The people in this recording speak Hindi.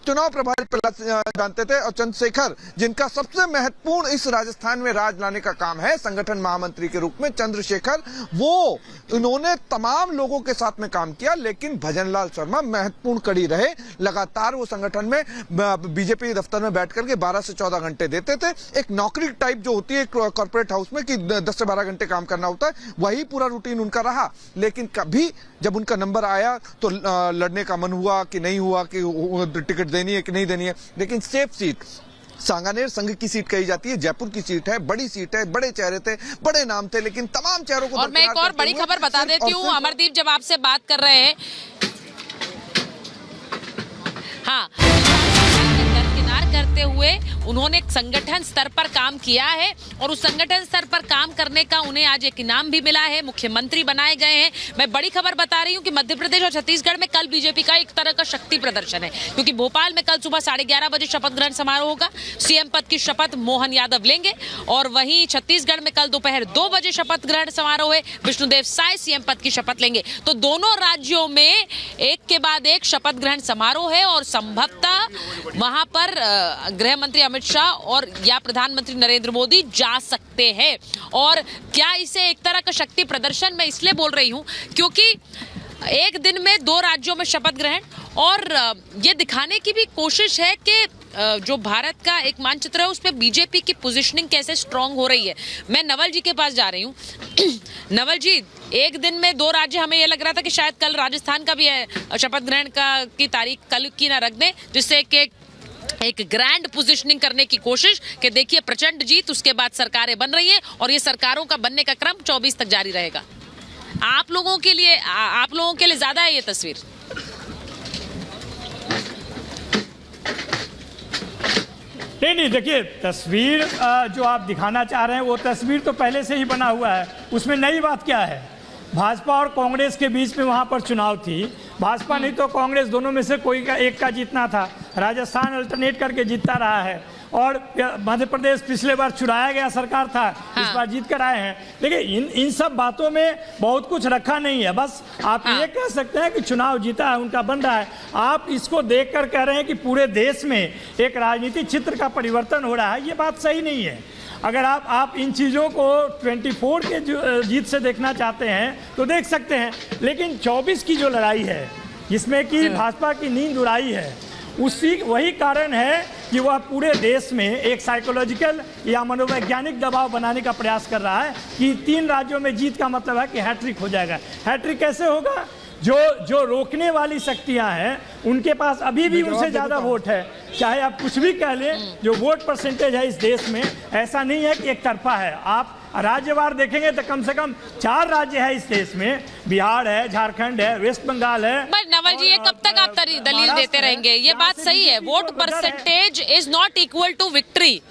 चुनाव प्रभारी प्रहलाद जानते थे, और चंद्रशेखर जिनका सबसे महत्वपूर्ण इस राजस्थान में राज लाने का काम है संगठन महामंत्री के रूप में, चंद्रशेखर वो उन्होंने तमाम लोगों के साथ में काम किया, लेकिन भजनलाल शर्मा महत्वपूर्ण कड़ी रहे। लगातार वो संगठन में बीजेपी दफ्तर में बैठ करके 12 से 14 घंटे देते थे। एक नौकरी टाइप जो होती है कॉर्पोरेट हाउस में कि 10 से 12 घंटे काम करना होता है, वही पूरा रूटीन उनका रहा। लेकिन कभी जब उनका नंबर आया तो लड़ने का मन हुआ कि नहीं हुआ, कि टिकट देनी है कि नहीं देनी है। लेकिन सेफ सीट सांगानेर संघ की सीट कही जाती है, जयपुर की सीट है, बड़ी सीट है, बड़े चेहरे थे, बड़े नाम थे, लेकिन तमाम चेहरों को। और मैं एक और बड़ी खबर बता देती हूँ, अमरदीप जब आपसे बात कर रहे हैं, हाँ, दरकिनार करते हुए उन्होंने संगठन स्तर पर काम किया है और उस संगठन स्तर पर काम करने का उन्हें आज एक इनाम भी मिला है, मुख्यमंत्री बनाए गए हैं। मैं बड़ी खबर बता रही हूं कि मध्य प्रदेश और छत्तीसगढ़ में कल बीजेपी का एक तरह का शक्ति प्रदर्शन है, क्योंकि भोपाल में कल सुबह 11:30 बजे शपथ ग्रहण समारोह होगा। सीएम पद की शपथ मोहन यादव लेंगे, और वहीं छत्तीसगढ़ में कल दोपहर 2 बजे शपथ ग्रहण समारोह है, विष्णुदेव साय सीएम पद की शपथ लेंगे। तो दोनों राज्यों में एक के बाद एक शपथ ग्रहण समारोह है, और संभवतः वहां पर गृह मंत्री अमित शाह और या प्रधानमंत्री नरेंद्र मोदी जा सकते हैं। और क्या इसे एक तरह का शक्ति प्रदर्शन मैं इसलिए बोल रही हूं क्योंकि एक दिन में 2 राज्यों में शपथ ग्रहण, और ये दिखाने की भी कोशिश है कि जो भारत का एक मानचित्र है उस पे बीजेपी की पोजीशनिंग कैसे स्ट्रांग हो रही है। मैं नवल जी के पास जा रही हूँ। नवल जी, एक दिन में 2 राज्य, हमें ये लग रहा था कि शायद कल राजस्थान का भी है शपथ ग्रहण की तारीख कल की ना रख दें, जिससे एक ग्रैंड पोजीशनिंग करने की कोशिश कि देखिए प्रचंड जीत, उसके बाद सरकारें बन रही हैं और ये सरकारों का बनने का क्रम 24 तक जारी रहेगा। आप लोगों के लिए ज्यादा है ये तस्वीर? नहीं, देखिए, तस्वीर जो आप दिखाना चाह रहे हैं वो तस्वीर तो पहले से ही बना हुआ है, उसमें नई बात क्या है। भाजपा और कांग्रेस के बीच में वहाँ पर चुनाव थी, भाजपा नहीं तो कांग्रेस, दोनों में से कोई का एक का जीतना था। राजस्थान अल्टरनेट करके जीतता रहा है, और मध्य प्रदेश पिछले बार चुराया गया सरकार था, हाँ। इस बार जीत कर आए हैं। लेकिन इन सब बातों में बहुत कुछ रखा नहीं है। बस आप ये कह सकते हैं कि चुनाव जीता है, उनका बन रहा है। आप इसको देखकर कह रहे हैं कि पूरे देश में एक राजनीतिक चित्र का परिवर्तन हो रहा है, ये बात सही नहीं है। अगर आप इन चीज़ों को 24 के जीत से देखना चाहते हैं तो देख सकते हैं, लेकिन 24 की जो लड़ाई है जिसमें कि भाजपा की नींद उड़ाई है, वही कारण है कि वह पूरे देश में एक साइकोलॉजिकल या मनोवैज्ञानिक दबाव बनाने का प्रयास कर रहा है कि 3 राज्यों में जीत का मतलब है कि हैट्रिक हो जाएगा। हैट्रिक कैसे होगा? जो रोकने वाली शक्तियां हैं उनके पास अभी भी उनसे ज़्यादा वोट है, चाहे आप कुछ भी कह लें। जो वोट परसेंटेज है इस देश में, ऐसा नहीं है कि एक तरफा है। आप राज्यवार देखेंगे तो कम से कम 4 राज्य है इस देश में, बिहार है, झारखंड है, वेस्ट बंगाल है। नवल जी, ये कब तक आप दलील देते रहेंगे? ये बात सही है, vote percentage is not equal to victory.